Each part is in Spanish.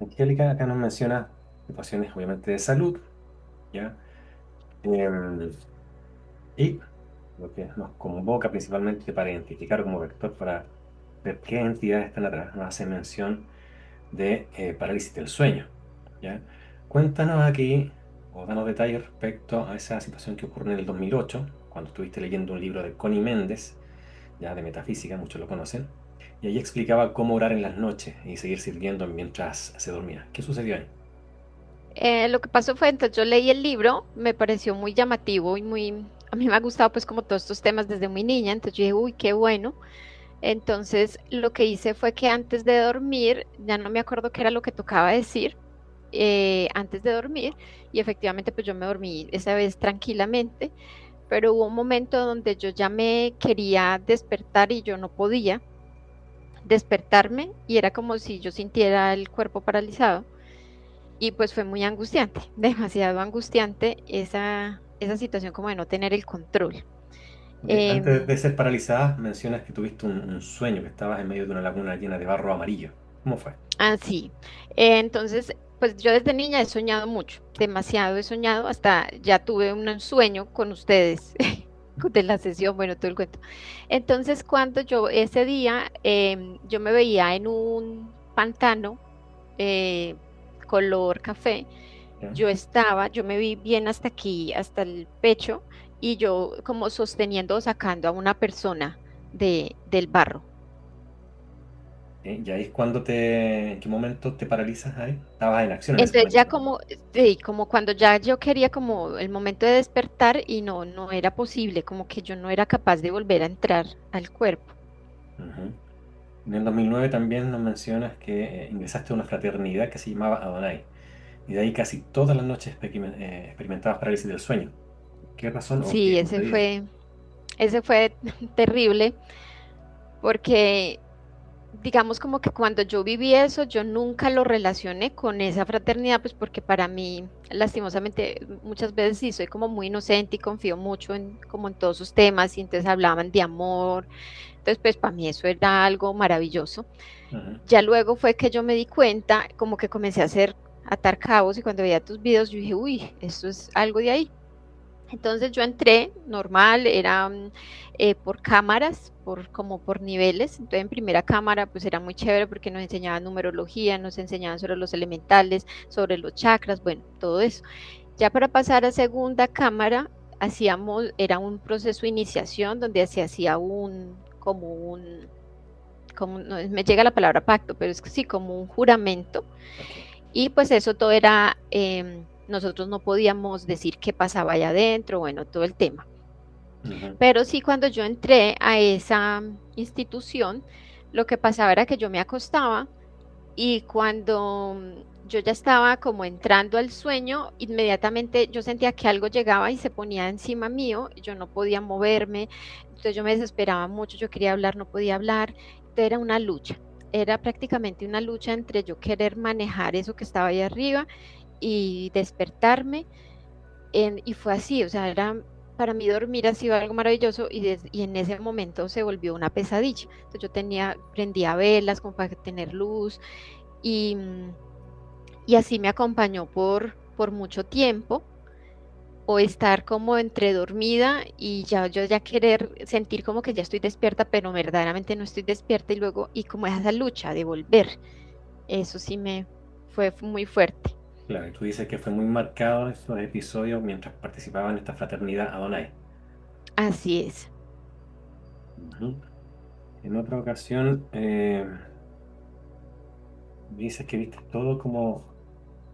Angélica acá nos menciona situaciones obviamente de salud, ¿ya? Em, y lo que nos convoca principalmente para identificar como vector para ver qué entidades están atrás, nos hace mención de parálisis del sueño, ¿ya? Cuéntanos aquí o danos detalles respecto a esa situación que ocurrió en el 2008, cuando estuviste leyendo un libro de Connie Méndez, ya de metafísica, muchos lo conocen, y ahí explicaba cómo orar en las noches y seguir sirviendo mientras se dormía. ¿Qué sucedió ahí? Lo que pasó fue, entonces yo leí el libro, me pareció muy llamativo y a mí me ha gustado pues como todos estos temas desde muy niña, entonces yo dije, uy, qué bueno. Entonces lo que hice fue que antes de dormir, ya no me acuerdo qué era lo que tocaba decir, antes de dormir, y efectivamente pues yo me dormí esa vez tranquilamente, pero hubo un momento donde yo ya me quería despertar y yo no podía despertarme y era como si yo sintiera el cuerpo paralizado. Y pues fue muy angustiante, demasiado angustiante esa situación como de no tener el control. Ok, antes Em, de ser paralizada, mencionas que tuviste un sueño, que estabas en medio de una laguna llena de barro amarillo. ¿Cómo fue? Así. Entonces, pues yo desde niña he soñado mucho, demasiado he soñado, hasta ya tuve un sueño con ustedes de la sesión, bueno, todo el cuento. Entonces, cuando yo ese día, yo me veía en un pantano eh, color café. ¿Ya? Yo me vi bien hasta aquí, hasta el pecho, y yo como sosteniendo o sacando a una persona del barro. ¿Y ahí es cuando en qué momento te paralizas ahí? Estabas en acción en ese Entonces ya momento. como, sí, como cuando ya yo quería como el momento de despertar y no era posible, como que yo no era capaz de volver a entrar al cuerpo. Ujú. En el 2009 también nos mencionas que ingresaste a una fraternidad que se llamaba Adonai. Y de ahí casi todas las noches experimentabas parálisis del sueño. ¿Qué razón o Sí, qué sucedía? ese fue terrible porque digamos como que cuando yo viví eso, yo nunca lo relacioné con esa fraternidad, pues porque para mí, lastimosamente, muchas veces sí soy como muy inocente y confío mucho en como en todos sus temas y entonces hablaban de amor, entonces pues para mí eso era algo maravilloso. Ujú. Ya luego fue que yo me di cuenta, como que comencé a hacer atar cabos y cuando veía tus videos yo dije, uy, esto es algo de ahí. Entonces yo entré normal, era por cámaras, como por niveles. Entonces en primera cámara pues era muy chévere porque nos enseñaban numerología, nos enseñaban sobre los elementales, sobre los chakras, bueno, todo eso. Ya para pasar a segunda cámara era un proceso de iniciación donde se hacía como, no me llega la palabra pacto, pero es que sí, como un juramento Ok. y pues eso todo era, nosotros no podíamos decir qué pasaba allá adentro, bueno, todo el tema. Ujú. Pero sí, cuando yo entré a esa institución, lo que pasaba era que yo me acostaba y cuando yo ya estaba como entrando al sueño, inmediatamente yo sentía que algo llegaba y se ponía encima mío, y yo no podía moverme, entonces yo me desesperaba mucho, yo quería hablar, no podía hablar, entonces era una lucha. Era prácticamente una lucha entre yo querer manejar eso que estaba ahí arriba y despertarme. Y fue así, o sea, para mí dormir ha sido algo maravilloso y en ese momento se volvió una pesadilla. Entonces yo prendía velas como para tener luz y, y así me acompañó por mucho tiempo o estar como entre dormida y ya yo ya querer sentir como que ya estoy despierta, pero verdaderamente no estoy despierta y luego, y como esa lucha de volver, eso sí me fue muy fuerte. Claro, y tú dices que fue muy marcado estos episodios mientras participaba en esta fraternidad Adonai. Así es. Ujú. En otra ocasión, dices que viste todo como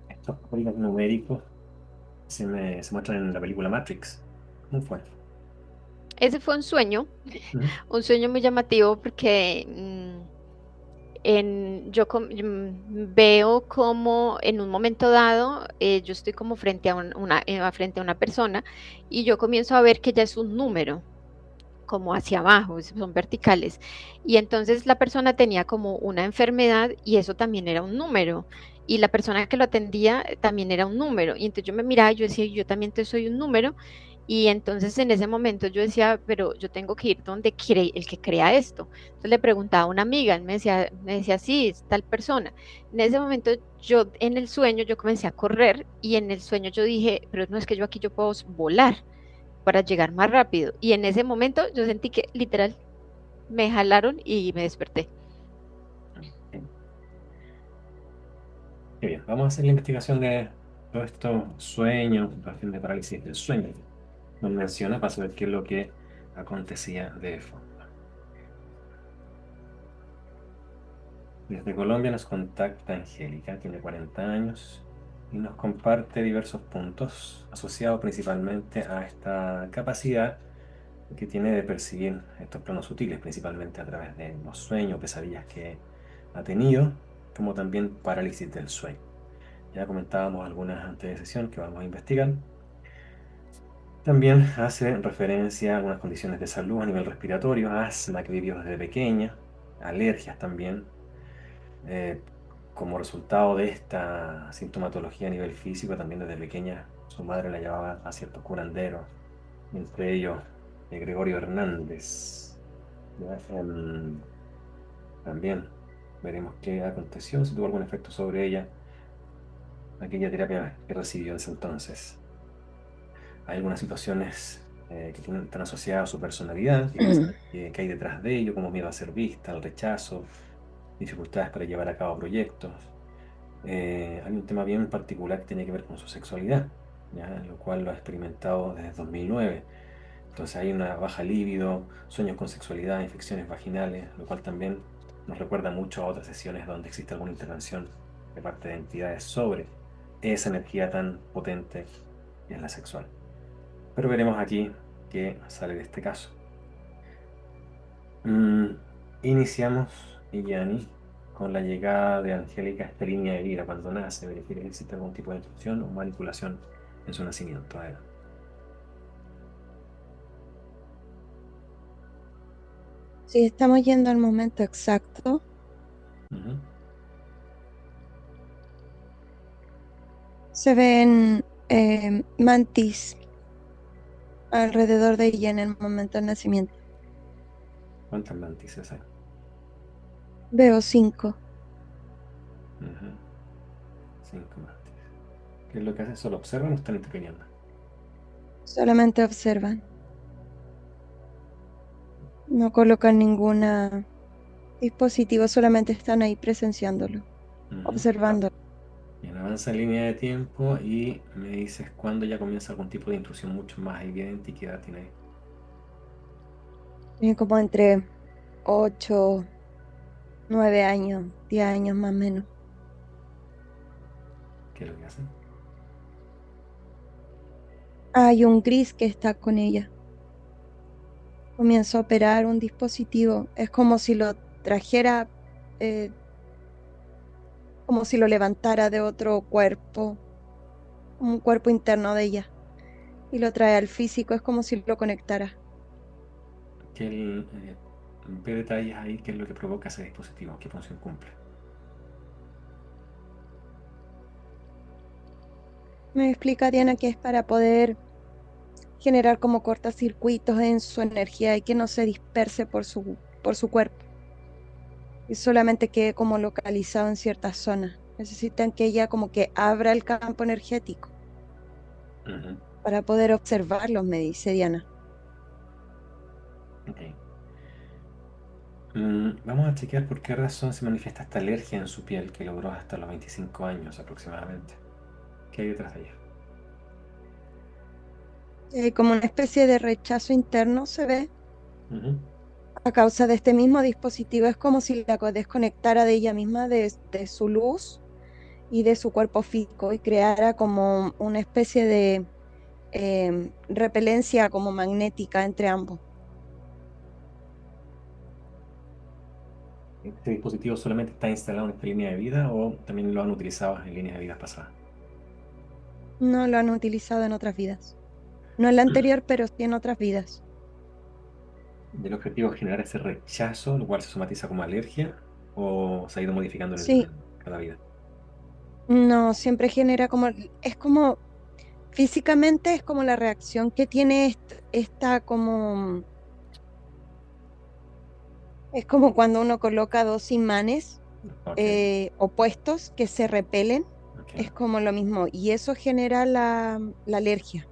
estos códigos numéricos se muestran en la película Matrix. ¿Cómo fue? Ese fue Ujú. un sueño muy llamativo porque veo como en un momento dado yo estoy como frente a frente a una persona y yo comienzo a ver que ya es un número como hacia abajo, son verticales. Y entonces la persona tenía como una enfermedad y eso también era un número. Y la persona que lo atendía también era un número. Y entonces yo me miraba y yo decía, yo también soy un número. Y entonces en ese momento yo decía, pero yo tengo que ir donde quiere el que crea esto. Entonces le preguntaba a una amiga, él me decía, sí, es tal persona. En ese momento yo en el sueño yo comencé a correr y en el sueño yo dije, pero no es que yo aquí yo puedo volar para llegar más rápido. Y en ese momento yo sentí que literal me jalaron y me desperté. Ok, qué bien, vamos a hacer la investigación de todos estos sueños, situación de parálisis del sueño. Nos menciona para saber qué es lo que acontecía de fondo. Desde Colombia nos contacta Angélica, tiene 40 años y nos comparte diversos puntos asociados principalmente a esta capacidad que tiene de percibir estos planos sutiles, principalmente a través de los sueños, pesadillas que ha tenido, como también parálisis del sueño. Ya comentábamos algunas antes de sesión que vamos a investigar. También hace referencia a algunas condiciones de salud a nivel respiratorio, asma que vivió desde pequeña, alergias también. Eh, Como resultado de esta sintomatología a nivel físico, también desde pequeña su madre la llevaba a ciertos curanderos, entre ellos Gregorio Hernández. ¿Ya? También veremos qué aconteció, si tuvo algún efecto sobre ella, aquella terapia que recibió desde entonces. Hay algunas situaciones están asociadas a su personalidad, que quiere saber qué hay detrás de ello, como miedo a ser vista, el rechazo, dificultades para llevar a cabo proyectos. Hay un tema bien particular que tiene que ver con su sexualidad, ¿ya? Lo cual lo ha experimentado desde 2009. Entonces hay una baja libido, sueños con sexualidad, infecciones vaginales, lo cual también nos recuerda mucho a otras sesiones donde existe alguna intervención de parte de entidades sobre esa energía tan potente que es la sexual. Pero veremos aquí qué sale de este caso. Mm, Iniciamos, Yani, con la llegada de Angélica a esta línea de vida cuando nace, verifica que existe algún tipo de instrucción o manipulación en su nacimiento. Adelante. Si estamos yendo al momento exacto, Ujú. se ven mantis alrededor de ella en el momento del nacimiento. ¿Cuántas mantis hay? Veo 5. Ujú. 5 mantis. ¿Qué es lo que hacen? ¿Solo observan o están interviniendo? Solamente observan. No colocan ningún dispositivo, solamente están ahí presenciándolo, Ujú. observando. Bien, avanza en línea de tiempo y me dices cuándo ya comienza algún tipo de intrusión mucho más evidente y qué edad tiene ahí. Tienen como entre 8, 9 años, 10 años más o menos. ¿Qué es lo que hacen? Hay un gris que está con ella. Comienza a operar un dispositivo. Es como si lo trajera, eh, como si lo levantara de otro cuerpo, un cuerpo interno de ella, y lo trae al físico. Es como si lo conectara. Ve detalles ahí, qué es lo que provoca ese dispositivo, qué función cumple. Me explica Diana que es para poder generar como cortocircuitos en su energía y que no se disperse por su cuerpo y solamente quede como localizado en ciertas zonas. Necesitan que ella como que abra el campo energético Ujú. para poder observarlos, me dice Diana. Ok. Vamos a chequear por qué razón se manifiesta esta alergia en su piel que logró hasta los 25 años aproximadamente. ¿Qué hay detrás de ella? Como una especie de rechazo interno se ve Ujú. a causa de este mismo dispositivo. Es como si la desconectara de ella misma, de su luz y de su cuerpo físico y creara como una especie de repelencia como magnética entre ambos. ¿Este dispositivo solamente está instalado en esta línea de vida o también lo han utilizado en líneas de vidas pasadas? No lo han utilizado en otras vidas. No en la anterior, pero sí en otras vidas. ¿Y el objetivo es generar ese rechazo, lo cual se somatiza como alergia o se ha ido modificando Sí, en cada vida? no, siempre genera como, es como Físicamente es como la reacción que tiene esta como... Es como cuando uno coloca dos imanes Ok, opuestos que se repelen. ok. Es como lo mismo. Y eso genera la alergia.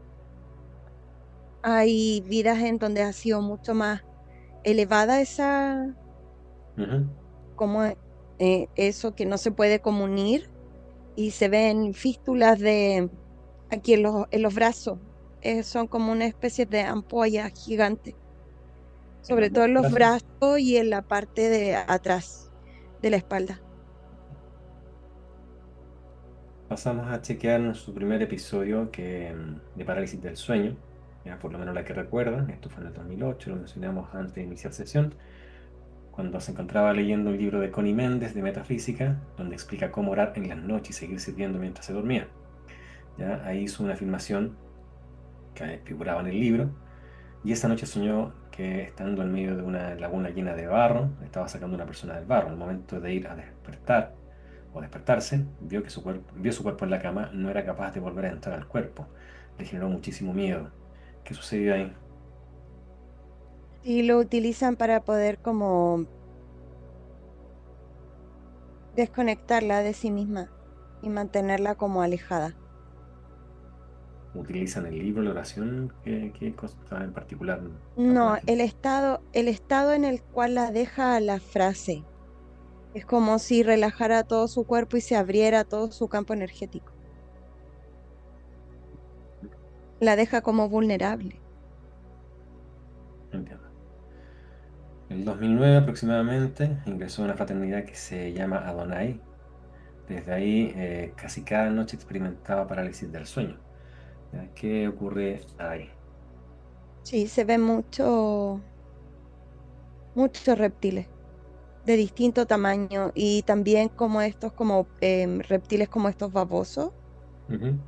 Hay vidas en donde ha sido mucho más elevada esa, Ujú. como eso que no se puede como unir y se ven fístulas de aquí en los brazos. Son como una especie de ampolla gigante, En sobre todo ambos en los brazos. brazos y en la parte de atrás de la espalda. Pasamos a chequear su primer episodio de parálisis del sueño, ya por lo menos la que recuerda. Esto fue en el 2008, lo mencionamos antes de iniciar sesión, cuando se encontraba leyendo un libro de Connie Méndez de metafísica, donde explica cómo orar en las noches y seguir sirviendo mientras se dormía. ¿Ya? Ahí hizo una afirmación que figuraba en el libro, y esa noche soñó que estando en medio de una laguna llena de barro, estaba sacando una persona del barro. Al momento de ir a despertar o despertarse, vio su cuerpo en la cama, no era capaz de volver a entrar al cuerpo. Le generó muchísimo miedo. ¿Qué sucedió ahí? Y lo utilizan para poder como desconectarla de sí misma y mantenerla como alejada. ¿Utilizan el libro, la oración? ¿Qué cosa en particular No, apuntan? el estado en el cual la deja la frase. Es como si relajara todo su cuerpo y se abriera todo su campo energético. La deja como vulnerable. Entiendo. En el 2009 aproximadamente ingresó a una fraternidad que se llama Adonai. Desde ahí casi cada noche experimentaba parálisis del sueño. ¿Ya? ¿Qué ocurre ahí? Sí, se ven muchos reptiles de distinto tamaño y también como estos, como reptiles como estos babosos, Ujú.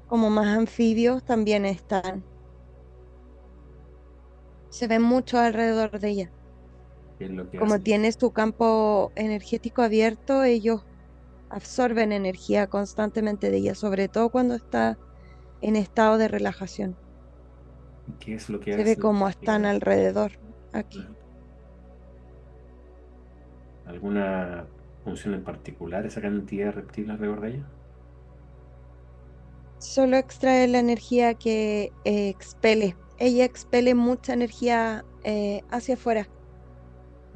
como más anfibios también están. Se ven mucho alrededor de ella. ¿Qué es lo que Como hacen? tiene su campo energético abierto, ellos absorben energía constantemente de ella, sobre todo cuando está en estado de relajación. ¿Qué es lo que Se ve hacen como están prácticamente? alrededor aquí. Ujú. ¿Alguna función en particular esa cantidad de reptiles alrededor de ella? Solo extrae la energía que expele. Ella expele mucha energía hacia afuera.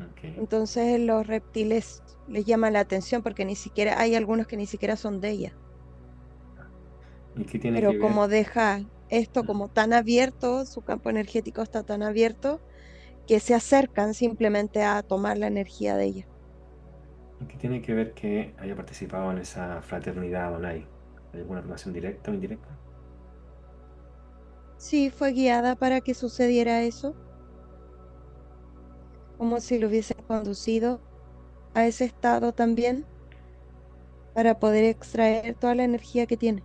Ok. Entonces los reptiles les llama la atención porque ni siquiera hay algunos que ni siquiera son de ella. ¿Y qué tiene Pero que ver? como deja esto Ujú. como tan abierto, su campo energético está tan abierto que se acercan simplemente a tomar la energía de ella. ¿Y qué tiene que ver que haya participado en esa fraternidad Donai? ¿Hay alguna relación directa o indirecta? Sí, fue guiada para que sucediera eso, como si lo hubiesen conducido a ese estado también para poder extraer toda la energía que tiene.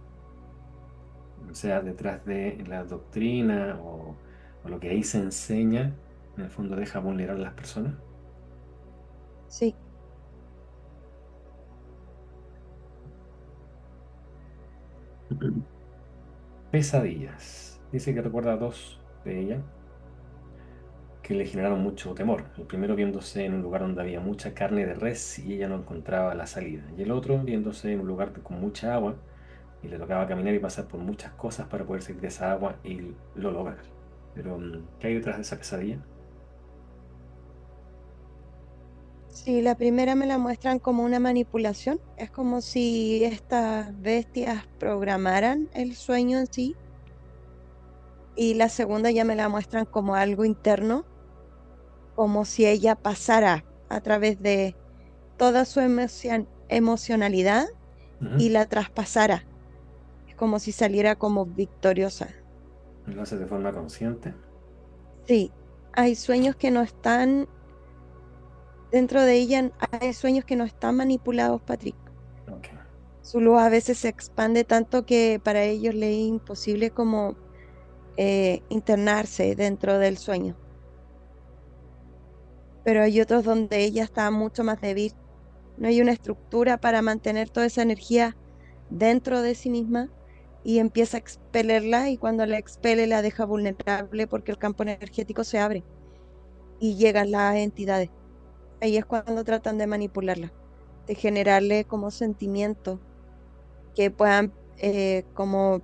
O sea, detrás de la doctrina o lo que ahí se enseña, en el fondo deja vulnerar a las personas. Sí, Pesadillas. Dice que recuerda dos de ellas que le generaron mucho temor. El primero viéndose en un lugar donde había mucha carne de res y ella no encontraba la salida. Y el otro viéndose en un lugar con mucha agua y le tocaba caminar y pasar por muchas cosas para poder salir de esa agua y lo lograr. Pero, ¿qué hay detrás de esa pesadilla? sí, la primera me la muestran como una manipulación. Es como si estas bestias programaran el sueño en sí. Y la segunda ya me la muestran como algo interno, como si ella pasara a través de toda su emocionalidad y Ujú. la traspasara. Es como si saliera como victoriosa. Lo hace de forma consciente. Sí, hay sueños que no están dentro de ella, hay sueños que no están manipulados, Patrick. Ok. Su luz a veces se expande tanto que para ellos les es imposible como internarse dentro del sueño. Pero hay otros donde ella está mucho más débil. No hay una estructura para mantener toda esa energía dentro de sí misma y empieza a expelerla y cuando la expele la deja vulnerable porque el campo energético se abre y llegan las entidades. Ahí es cuando tratan de manipularla, de generarle como sentimientos que puedan, como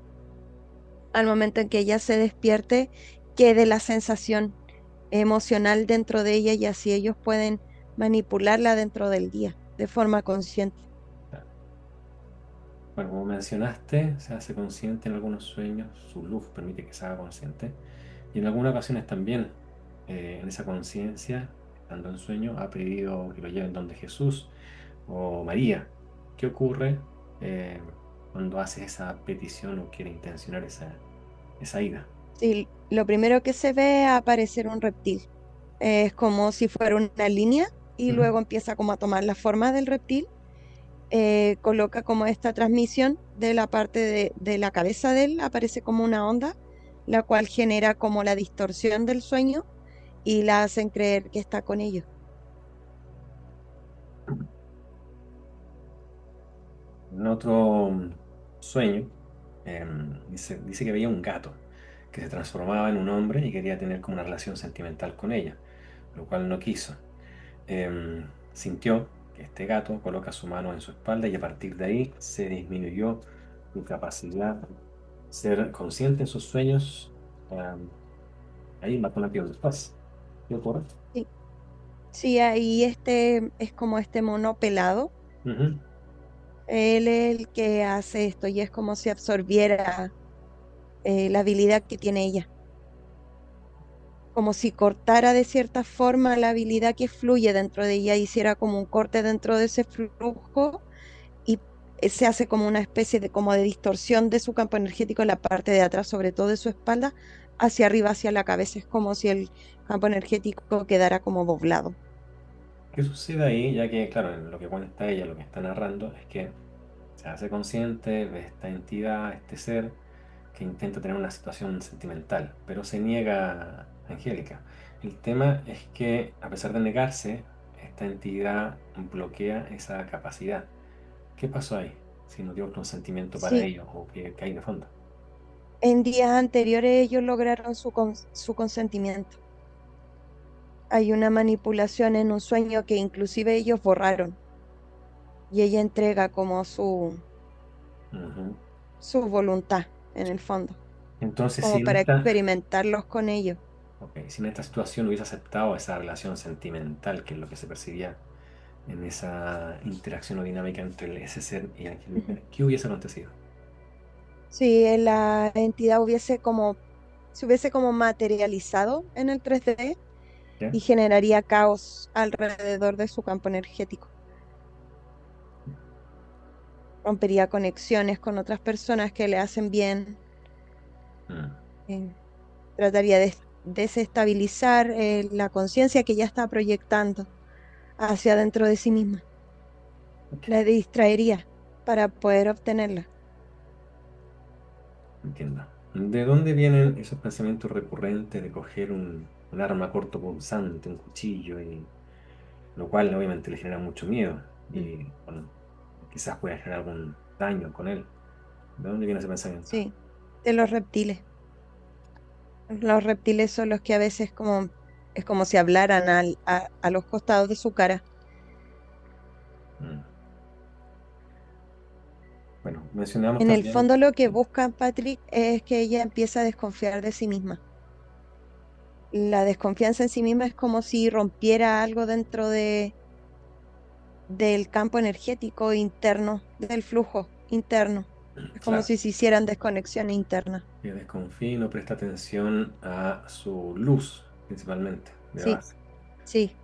al momento en que ella se despierte, quede la sensación emocional dentro de ella y así ellos pueden manipularla dentro del día de forma consciente. Bueno, como mencionaste, se hace consciente en algunos sueños, su luz permite que se haga consciente, y en algunas ocasiones también, en esa conciencia, estando en sueño, ha pedido que lo lleven donde Jesús o María. ¿Qué ocurre eh, cuando hace esa petición o quiere intencionar esa ida? Sí, lo primero que se ve es aparecer un reptil. Es como si fuera una línea y Ujú. luego empieza como a tomar la forma del reptil. Coloca como esta transmisión de la parte de la cabeza de él, aparece como una onda, la cual genera como la distorsión del sueño y la hacen creer que está con ellos. En otro sueño, dice que veía un gato que se transformaba en un hombre y quería tener como una relación sentimental con ella, lo cual no quiso. Sintió que este gato coloca su mano en su espalda y a partir de ahí se disminuyó su capacidad de ser consciente en sus sueños. Ahí mató una piel después. ¿Qué ocurre? Sí, sí, ahí este es como este mono pelado. Ujú. Él es el que hace esto y es como si absorbiera la habilidad que tiene ella, como si cortara de cierta forma la habilidad que fluye dentro de ella, hiciera como un corte dentro de ese flujo y se hace como una especie de como de distorsión de su campo energético en la parte de atrás, sobre todo de su espalda, hacia arriba, hacia la cabeza. Es como si el campo energético quedara como doblado. ¿Qué sucede ahí? Ya que, claro, en lo que cuenta ella, lo que está narrando, es que se hace consciente de esta entidad, este ser, que intenta tener una situación sentimental, pero se niega Angélica. El tema es que, a pesar de negarse, esta entidad bloquea esa capacidad. ¿Qué pasó ahí? Si no dio otro sentimiento para Sí, ellos o qué hay de fondo. en días anteriores ellos lograron su consentimiento. Hay una manipulación en un sueño que inclusive ellos borraron y ella entrega como Ujú. su voluntad en el fondo, Entonces, como para experimentarlos con ellos. si en esta situación hubiese aceptado esa relación sentimental, que es lo que se percibía en esa interacción o dinámica entre ese ser y Angélica, Ujú. ¿qué hubiese acontecido? Si la entidad se hubiese como materializado en el 3D ¿Ya? y generaría caos alrededor de su campo energético. Rompería conexiones con otras personas que le hacen bien, Mm. eh, trataría de desestabilizar la conciencia que ya está proyectando hacia dentro de sí misma. Ok, La distraería para poder obtenerla. entiendo. ¿De dónde vienen esos pensamientos recurrentes de coger un arma cortopunzante, un cuchillo, lo cual obviamente le genera mucho miedo Mm. y bueno, quizás pueda generar algún daño con él? ¿De dónde viene ese pensamiento? Sí, de los reptiles. Los reptiles son los que a veces es como si hablaran a los costados de su cara. Mm. Bueno, mencionamos En el también. fondo lo que buscan, Patrick, es que ella empiece a desconfiar de sí misma. La desconfianza en sí misma es como si rompiera algo dentro del campo energético interno, del flujo interno. Es como Claro, si se hicieran desconexiones internas. que desconfía y no presta atención a su luz, principalmente, de Sí, base, sí,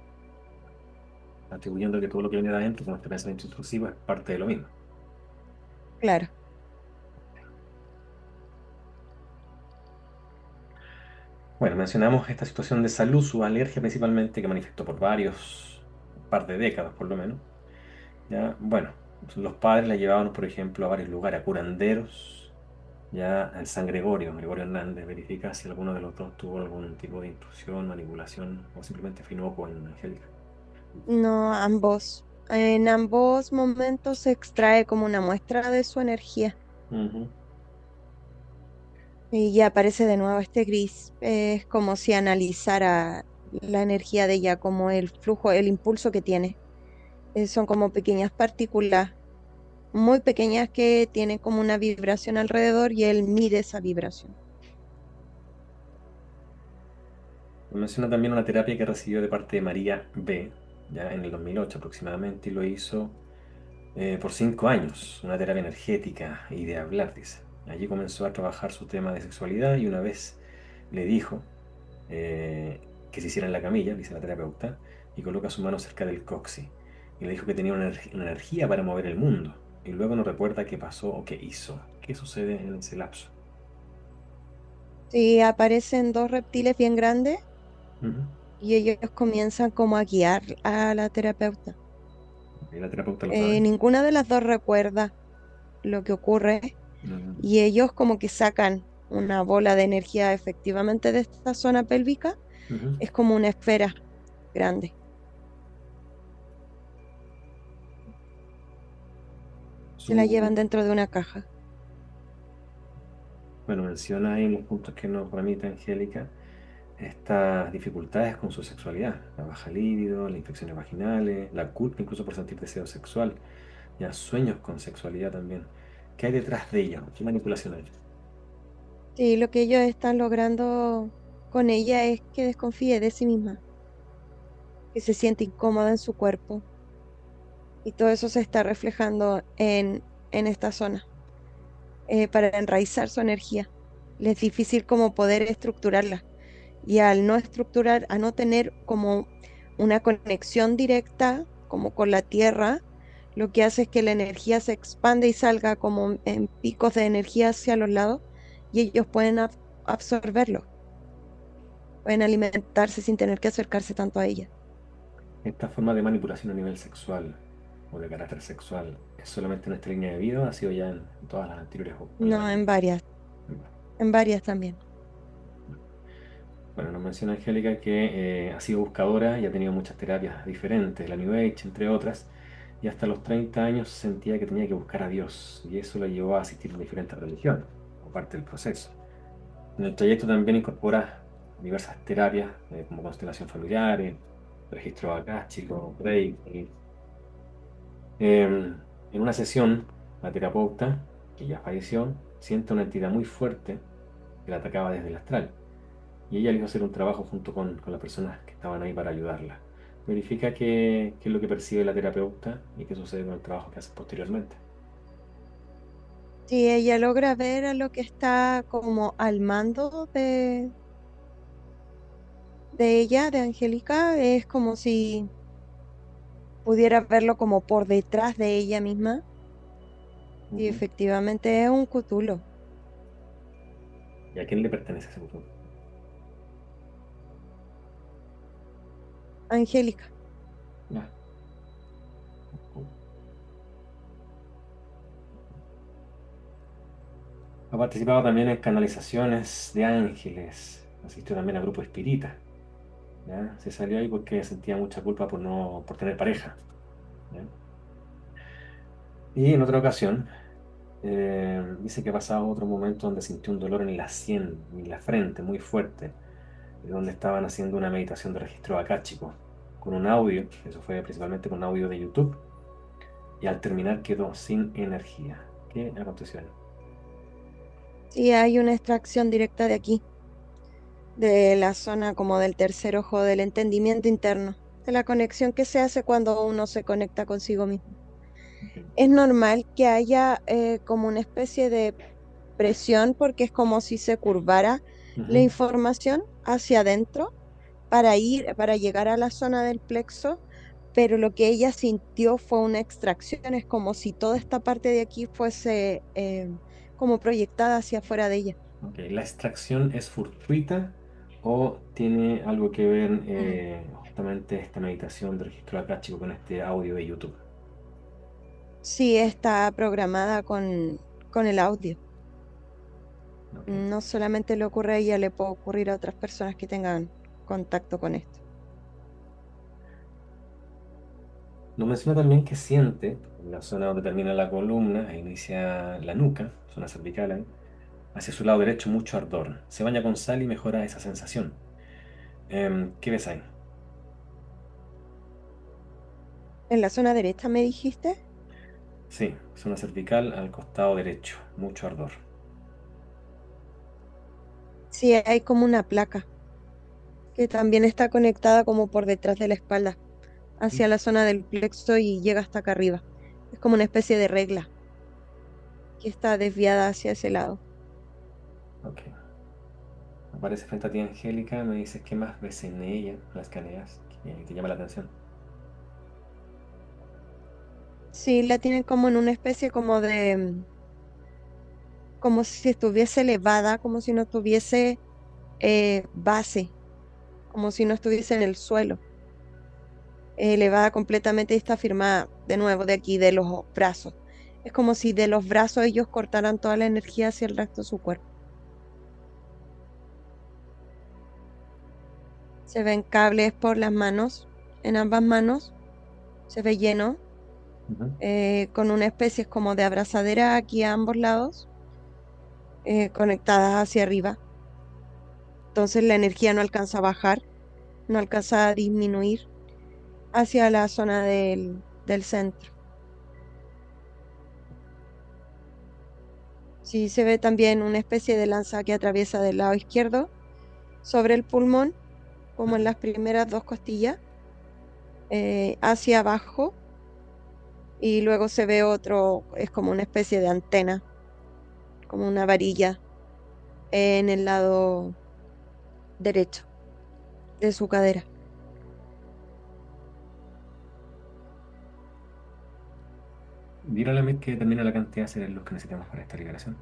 atribuyendo que todo lo que viene de adentro con este pensamiento intrusivo es parte de lo mismo. claro. Bueno, mencionamos esta situación de salud, su alergia principalmente, que manifestó por un par de décadas por lo menos. Ya, bueno, los padres la llevaban, por ejemplo, a varios lugares, a curanderos, ya al San Gregorio Hernández, verifica si alguno de los dos tuvo algún tipo de intrusión, manipulación o simplemente fue inocuo en Angélica. No, ambos. En ambos momentos se extrae como una muestra de su energía. Ujú. Y ya aparece de nuevo este gris. Es como si analizara la energía de ella, como el flujo, el impulso que tiene. Son como pequeñas partículas muy pequeñas que tienen como una vibración alrededor y él mide esa vibración. Menciona también una terapia que recibió de parte de María B, ya en el 2008 aproximadamente, y lo hizo por 5 años, una terapia energética y de hablar, dice. Allí comenzó a trabajar su tema de sexualidad y una vez le dijo que se hiciera en la camilla, dice la terapeuta, y coloca su mano cerca del coxis. Y le dijo que tenía una energía para mover el mundo. Y luego no recuerda qué pasó o qué hizo. ¿Qué sucede en ese lapso? Sí, aparecen dos reptiles bien grandes Ujú. y ellos comienzan como a guiar a la terapeuta. Y la terapeuta lo sabe. Ninguna de las dos recuerda lo que ocurre Ujú. y ellos como que sacan una bola de energía efectivamente de esta zona pélvica. Ujú. Es como una esfera grande. Se la llevan Su, dentro de una caja. bueno, menciona ahí en los puntos que nos remite Angélica estas dificultades con su sexualidad, la baja libido, las infecciones vaginales, la culpa incluso por sentir deseo sexual, ya sueños con sexualidad también. ¿Qué hay detrás de ello? ¿Qué manipulación hay? Sí, lo que ellos están logrando con ella es que desconfíe de sí misma, que se siente incómoda en su cuerpo y todo eso se está reflejando en esta zona para enraizar su energía. Le es difícil como poder estructurarla y al no estructurar, a no tener como una conexión directa como con la tierra, lo que hace es que la energía se expande y salga como en picos de energía hacia los lados y ellos pueden absorberlo, pueden alimentarse sin tener que acercarse tanto a ella. ¿Esta forma de manipulación a nivel sexual o de carácter sexual es solamente en esta línea de vida o ha sido ya en todas las anteriores o en la No, mayoría? en varias también. Bueno, nos menciona Angélica que ha sido buscadora y ha tenido muchas terapias diferentes, la New Age, entre otras, y hasta los 30 años sentía que tenía que buscar a Dios, y eso la llevó a asistir a diferentes religiones, como parte del proceso. En el trayecto también incorpora diversas terapias, como constelación familiar, registro acástico, Reiki. En una sesión, la terapeuta, que ya falleció, siente una entidad muy fuerte que la atacaba desde el astral y ella le hizo hacer un trabajo junto con las personas que estaban ahí para ayudarla. Verifica qué es lo que percibe la terapeuta y qué sucede con el trabajo que hace posteriormente. Si ella logra ver a lo que está como al mando de ella, de Angélica, es como si pudiera verlo como por detrás de ella misma. Y Ujú. efectivamente es un Cthulhu, ¿Y a quién le pertenece ese futuro? Angélica. Ya. Ha participado también en canalizaciones de ángeles, asistió también a grupos espíritas. ¿Ya? Se salió ahí porque sentía mucha culpa por tener pareja. ¿Ya? Y en otra ocasión, dice que ha pasado otro momento donde sintió un dolor en la sien, en la frente, muy fuerte, y donde estaban haciendo una meditación de registro acástico con un audio, eso fue principalmente con audio de YouTube, y al terminar quedó sin energía. ¿Qué aconteció ahí? Sí, hay una extracción directa de aquí, de la zona como del tercer ojo del entendimiento interno, de la conexión que se hace cuando uno se conecta consigo mismo. Es normal que haya como una especie de presión porque es como si se curvara la Ujú. información hacia adentro para llegar a la zona del plexo, pero lo que ella sintió fue una extracción, es como si toda esta parte de aquí fuese como proyectada hacia afuera de ella. Ok, ¿la extracción es fortuita o tiene algo que ver Mm. justamente esta meditación de registro acástico con este audio de YouTube? Sí, está programada con el audio. Ok. No solamente le ocurre a ella, le puede ocurrir a otras personas que tengan contacto con esto. Nos menciona también que siente en la zona donde termina la columna e inicia la nuca, zona cervical, ahí, Hacia su lado derecho mucho ardor. Se baña con sal y mejora esa sensación. ¿Qué ves ahí? En la zona derecha me dijiste. Sí, zona cervical al costado derecho, mucho ardor. Sí, hay como una placa que también está conectada como por detrás de la espalda, ¿Mm? hacia la zona del plexo y llega hasta acá arriba. Es como una especie de regla que está desviada hacia ese lado. Ok. Aparece frente a ti, Angélica. Me dices qué más ves en ella, las escaneas, que te llama la atención. Sí, la tienen como en una especie como de, como si estuviese elevada, como si no tuviese base, como si no estuviese en el suelo, elevada completamente y está firmada de nuevo de aquí, de los brazos. Es como si de los brazos ellos cortaran toda la energía hacia el resto de su cuerpo. Se ven cables por las manos, en ambas manos, se ve lleno, Ujú. con una especie como de abrazadera aquí a ambos lados, conectadas hacia arriba. Entonces la energía no alcanza a bajar, no alcanza a disminuir hacia la zona del centro. Sí, se ve también una especie de lanza que atraviesa del lado izquierdo sobre el pulmón, como en Ujú. las primeras dos costillas, hacia abajo, y luego se ve otro, es como una especie de antena, como una varilla en el lado derecho de su cadera. Dile a la Mir que determina la cantidad de seres luz que necesitamos para esta liberación.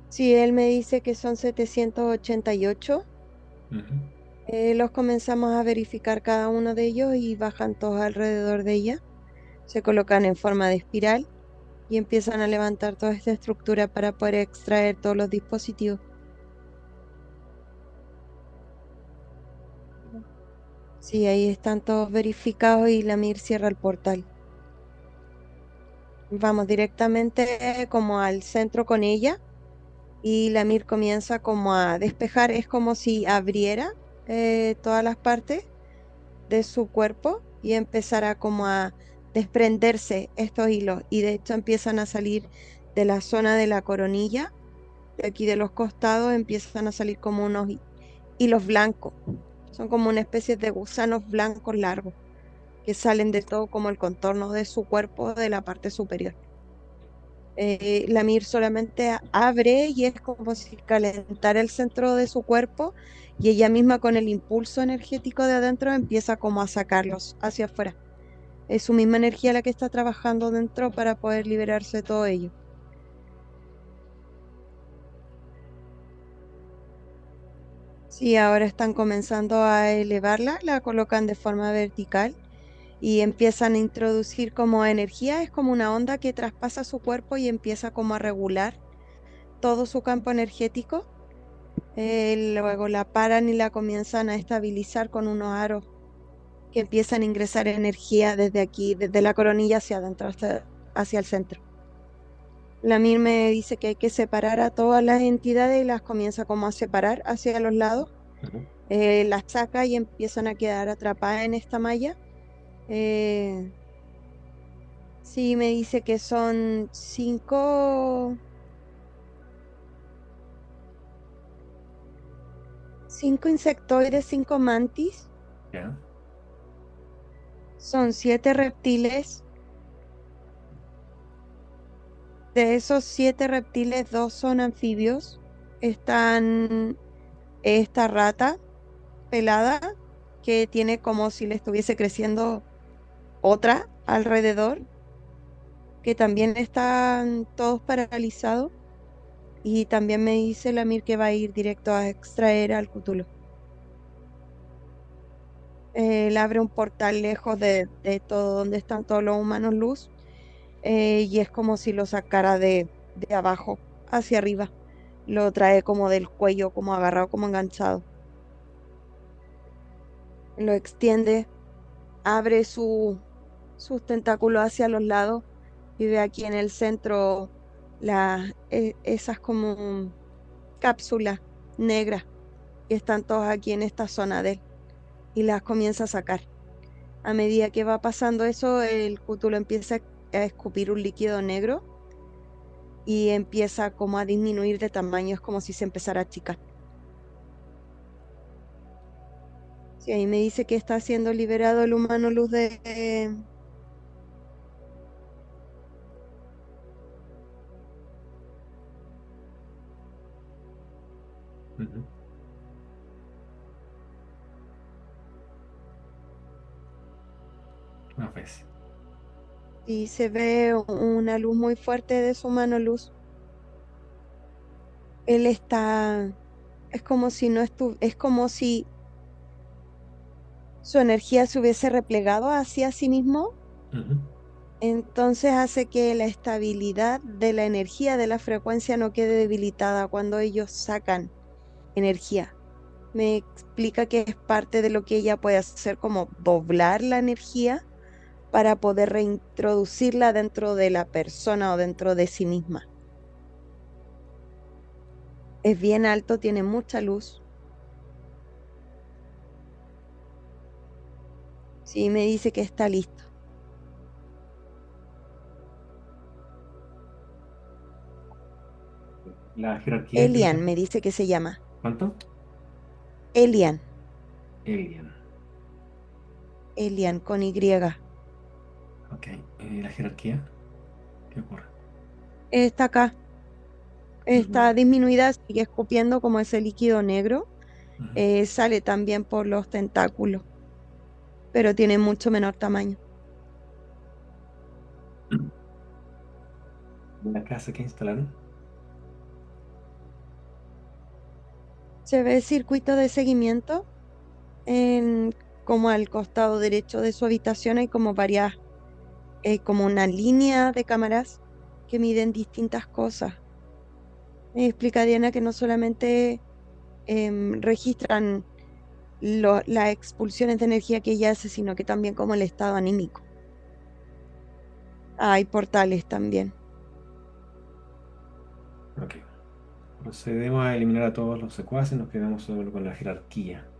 Si él me dice que son 788, Ujú. los comenzamos a verificar cada uno de ellos y bajan todos alrededor de ella. Se colocan en forma de espiral y empiezan a levantar toda esta estructura para poder extraer todos los dispositivos. Sí, ahí están todos verificados y la Mir cierra el portal. Vamos directamente como al centro con ella y la Mir comienza como a despejar, es como si abriera todas las partes de su cuerpo y empezara como a desprenderse estos hilos y de hecho empiezan a salir de la zona de la coronilla, de aquí de los costados empiezan a salir como unos hilos blancos, son como una especie de gusanos blancos largos que salen de todo como el contorno de su cuerpo de la parte superior. La Mir solamente abre y es como si calentara el centro de su cuerpo y ella misma con el impulso energético de adentro empieza como a sacarlos hacia afuera. Es su misma energía la que está trabajando dentro para poder liberarse de todo ello. Sí, ahora están comenzando a elevarla, la colocan de forma vertical y empiezan a introducir como energía, es como una onda que traspasa su cuerpo y empieza como a regular todo su campo energético. Luego la paran y la comienzan a estabilizar con unos aros que empiezan a ingresar energía desde aquí, desde la coronilla hacia adentro, hasta hacia el centro. La Mir me dice que hay que separar a todas las entidades y las comienza como a separar hacia los lados, Ujú. las saca y empiezan a quedar atrapadas en esta malla. Eh, sí, me dice que son cinco insectoides, cinco mantis, Ya. son siete reptiles. De esos siete reptiles, dos son anfibios. Están esta rata pelada que tiene como si le estuviese creciendo otra alrededor, que también están todos paralizados. Y también me dice la Mir que va a ir directo a extraer al Cthulhu. Él abre un portal lejos de todo donde están todos los humanos luz, y es como si lo sacara de abajo hacia arriba. Lo trae como del cuello, como agarrado, como enganchado. Lo extiende, abre sus tentáculos hacia los lados y ve aquí en el centro esas como cápsulas negras que están todas aquí en esta zona de él y las comienza a sacar. A medida que va pasando eso, el cútulo empieza a escupir un líquido negro y empieza como a disminuir de tamaño, es como si se empezara a achicar. Sí, ahí me dice que está siendo liberado el humano luz de... Ujú. Una vez. Y se ve una luz muy fuerte de su mano luz. Él está, es como si no estuviera, es como si su energía se hubiese replegado hacia sí mismo, Ujú. entonces hace que la estabilidad de la energía de la frecuencia no quede debilitada cuando ellos sacan energía. Me explica que es parte de lo que ella puede hacer, como doblar la energía para poder reintroducirla dentro de la persona o dentro de sí misma. Es bien alto, tiene mucha luz. Sí, me dice que está listo. La jerarquía que... Elian me dice que se llama. ¿Cuánto? Elian, Alien. Elian con Y. Ok. La jerarquía. ¿Qué ocurre? Está acá, Ujú. está disminuida, sigue escupiendo como ese líquido negro. Ujú. Sale también por los tentáculos, pero tiene mucho menor tamaño. La casa que instalaron. Se ve el circuito de seguimiento en, como al costado derecho de su habitación hay como varias, como una línea de cámaras que miden distintas cosas. Me explica Diana que no solamente registran las expulsiones de energía que ella hace, sino que también como el estado anímico. Hay portales también. Ok. Procedemos a eliminar a todos los secuaces. Nos quedamos solo con la jerarquía.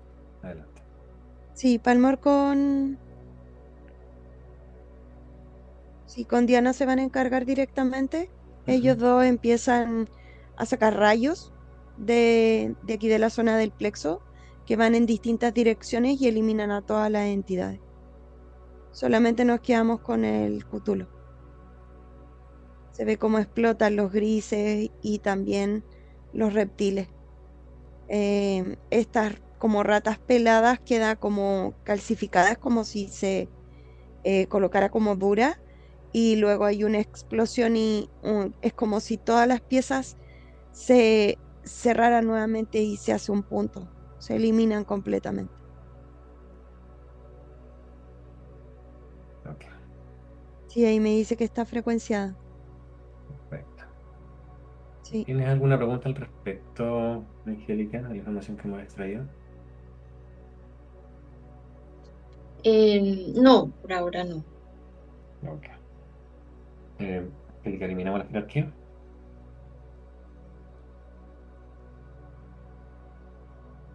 Adelante. Sí, Palmor sí, con Diana se van a encargar directamente. Ujú. Ellos dos empiezan a sacar rayos de aquí de la zona del plexo que van en distintas direcciones y eliminan a todas las entidades. Solamente nos quedamos con el cútulo. Se ve cómo explotan los grises y también los reptiles. Estas como ratas peladas quedan como calcificadas, como si se colocara como dura y luego hay una explosión y es como si todas las piezas se cerraran nuevamente y se hace un punto, se eliminan completamente. Ok. Sí, ahí me dice que está frecuenciada. Perfecto. Sí. ¿Tienes alguna pregunta al respecto, Angélica, de la información que hemos extraído? No, por ahora no. Ok. Angélica, eliminamos la jerarquía.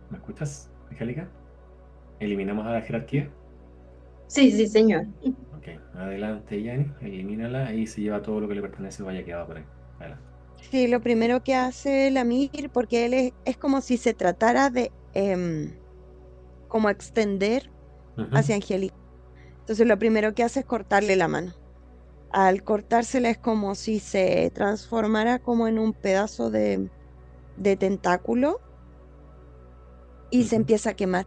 ¿Me escuchas, Angélica? Eliminamos a la jerarquía. Sí, sí, señor. Ok. Adelante, Yanni. Elimínala y se lleva todo lo que le pertenece o haya quedado por ahí. Adelante. Sí, lo primero que hace la Mir, porque él es como si se tratara de como extender Ujú. hacia Angélica. Entonces lo primero que hace es cortarle la mano. Al cortársela es como si se transformara como en un pedazo de tentáculo y se Ujú. empieza a quemar.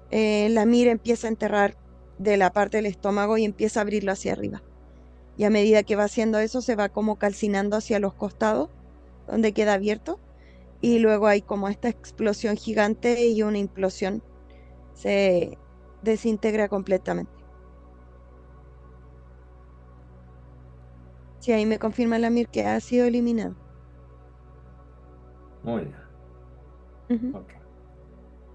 La mira empieza a enterrar de la parte del estómago y empieza a abrirlo hacia arriba. Y a medida que va haciendo eso, se va como calcinando hacia los costados, donde queda abierto. Y luego hay como esta explosión gigante y una implosión. Se desintegra completamente. Sí, ahí me confirma la Mir que ha sido eliminado. Muy bien. Ujú. Ok.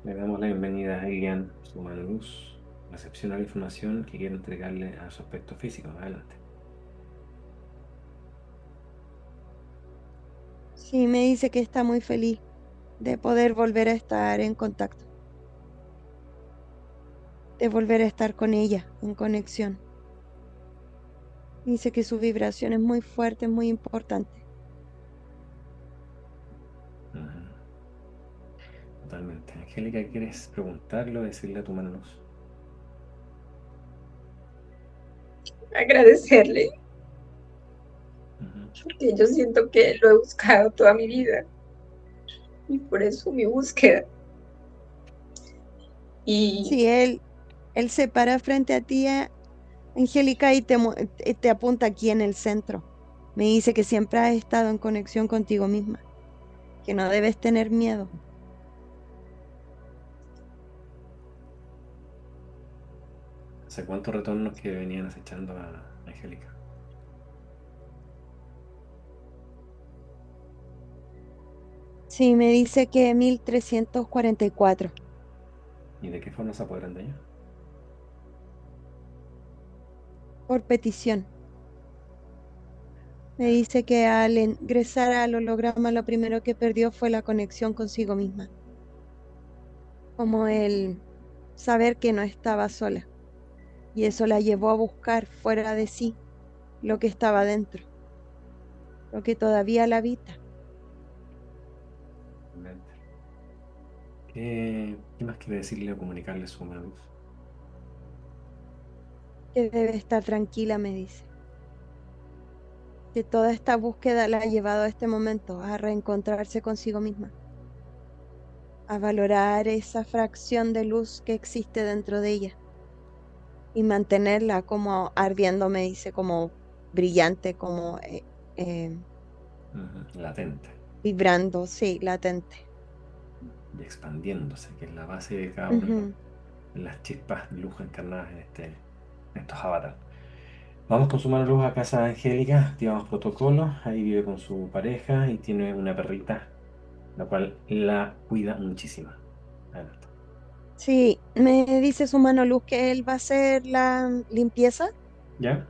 Le damos la bienvenida a Ilian, su mano luz, recepciona la información que quiere entregarle a su aspecto físico. Adelante. Sí, me dice que está muy feliz de poder volver a estar en contacto, de volver a estar con ella en conexión. Dice que su vibración es muy fuerte, muy importante. Ujú. Totalmente. Angélica, ¿quieres preguntarle o decirle a tu mano luz? Agradecerle, Ujú. porque yo siento que lo he buscado toda mi vida y por eso mi búsqueda. Y Sí, él se para frente a ti, Angélica, y te apunta aquí en el centro. Me dice que siempre has estado en conexión contigo misma, que no debes tener miedo. ¿Hace cuántos retornos que venían acechando a Angélica? Sí, me dice que 1344, ¿Y de qué forma se apoderan de ella? por petición. Me Claro. dice que al ingresar al holograma lo primero que perdió fue la conexión consigo misma, como el saber que no estaba sola. Y eso la llevó a buscar fuera de sí lo que estaba dentro, lo que todavía la habita, Totalmente. ¿Qué más quiere decirle o comunicarle su mano luz? que debe estar tranquila, me dice. Que toda esta búsqueda la ha llevado a este momento, a reencontrarse consigo misma, a valorar esa fracción de luz que existe dentro de ella y mantenerla como ardiendo, me dice, como brillante, como eh, Ujú. Latente vibrando, sí, latente. y expandiéndose, que es la base de cada uno Ujú. de las chispas de luz encarnadas en estos avatares. Vamos con su mano luz a casa de Angélica, activamos protocolo, ahí vive con su pareja y tiene una perrita, la cual la cuida muchísimo. Adelante. Sí, me dice su mano luz que él va a hacer la limpieza. ¿Ya?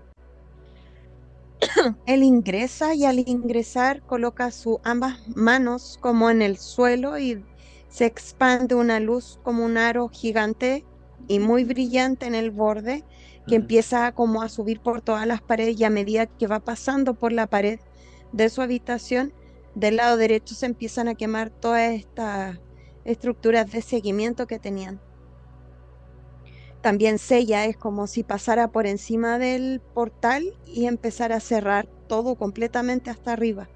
Él ingresa y al ingresar coloca ambas manos como en el suelo y se expande una luz como un aro gigante y muy brillante en el borde que Ujú. empieza como a subir por todas las paredes y a medida que va pasando por la pared de su habitación, del lado derecho se empiezan a quemar todas estas estructuras de seguimiento que tenían. También sella, es como si pasara por encima del portal y empezara a cerrar todo completamente hasta arriba.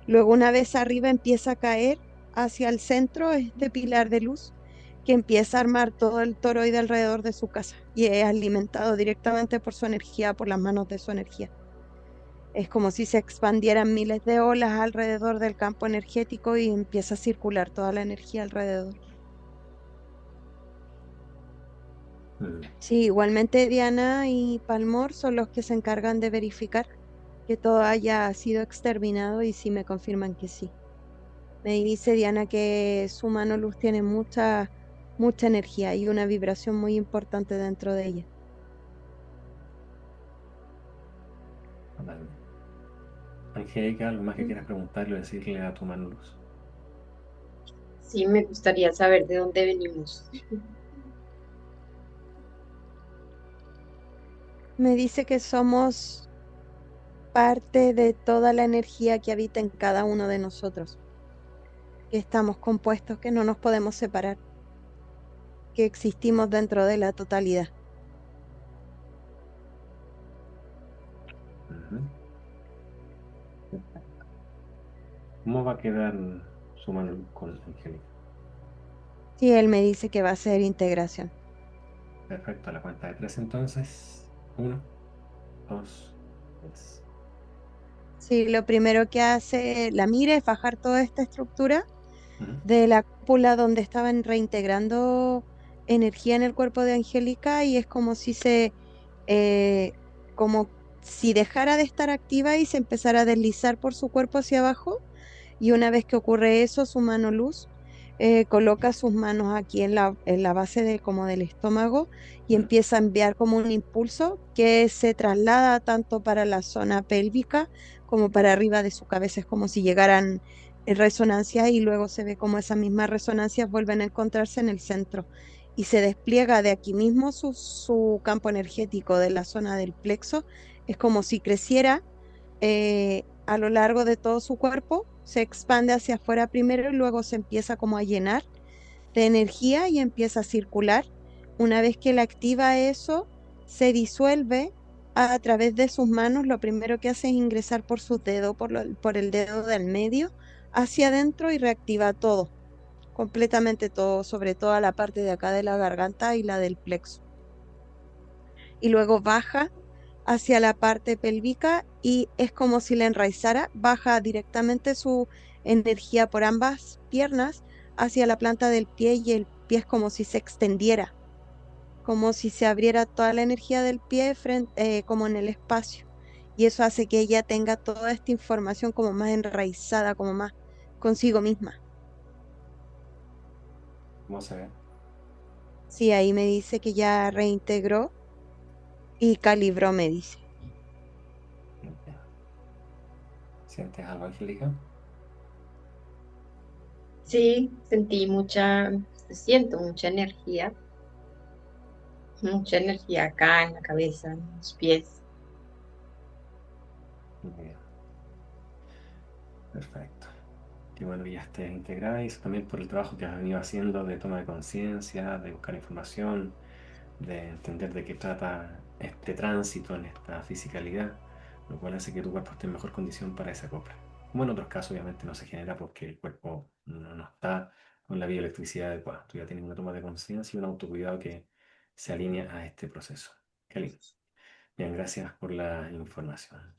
Luego, una vez arriba, empieza a caer hacia el centro este pilar de luz que empieza a armar todo el toroide alrededor de su casa y es alimentado directamente por su energía, por las manos de su energía. Es como si se expandieran miles de olas alrededor del campo energético y empieza a circular toda la energía alrededor. Mm. Sí, igualmente Diana y Palmor son los que se encargan de verificar que todo haya sido exterminado y sí me confirman que sí. Me dice Diana que su mano luz tiene mucha energía y una vibración muy importante dentro de ella. Totalmente. Angélica, ¿algo más que Mm. quieras preguntarle o decirle a tu mano luz? sí, me gustaría saber de dónde venimos. Me dice que somos parte de toda la energía que habita en cada uno de nosotros, que estamos compuestos, que no nos podemos separar, que existimos dentro de la totalidad. Ujú. ¿Cómo va a quedar su mano luz con Angélica? Sí, él me dice que va a ser integración. Perfecto, a la cuenta de tres entonces. Uno, dos, tres. Sí, lo primero que hace la mira es bajar toda esta estructura Ujú. de la cúpula donde estaban reintegrando energía en el cuerpo de Angélica y es eh, como si dejara de estar activa y se empezara a deslizar por su cuerpo hacia abajo. Y una vez que ocurre eso, su mano luz coloca sus manos aquí en la base como del estómago y Ujú. empieza a enviar como un impulso que se traslada tanto para la zona pélvica como para arriba de su cabeza. Es como si llegaran resonancias y luego se ve como esas mismas resonancias vuelven a encontrarse en el centro y se despliega de aquí mismo su campo energético de la zona del plexo. Es como si creciera a lo largo de todo su cuerpo, se expande hacia afuera primero y luego se empieza como a llenar de energía y empieza a circular. Una vez que él activa eso, se disuelve a través de sus manos. Lo primero que hace es ingresar por sus dedos, por el dedo del medio, hacia adentro y reactiva todo, completamente todo, sobre todo la parte de acá de la garganta y la del plexo. Y luego baja hacia la parte pélvica y es como si la enraizara, baja directamente su energía por ambas piernas hacia la planta del pie y el pie es como si se extendiera, como si se abriera toda la energía del pie como en el espacio. Y eso hace que ella tenga toda esta información como más enraizada, como más consigo misma. Vamos a ver. Sí, ahí me dice que ya reintegró y calibró, me dice. Ya. ¿Sientes algo, Angélica? Sí, siento mucha energía acá en la cabeza, en los pies. Muy bien, perfecto. Qué bueno que ya estés integrada y eso también por el trabajo que has venido haciendo de toma de conciencia, de buscar información, de entender de qué trata este tránsito en esta fisicalidad, lo cual hace que tu cuerpo esté en mejor condición para esa compra. Como en otros casos, obviamente no se genera porque el cuerpo no está con la bioelectricidad adecuada. Tú ya tienes una toma de conciencia y un autocuidado que se alinea a este proceso. Qué lindo. Bien, gracias por la información.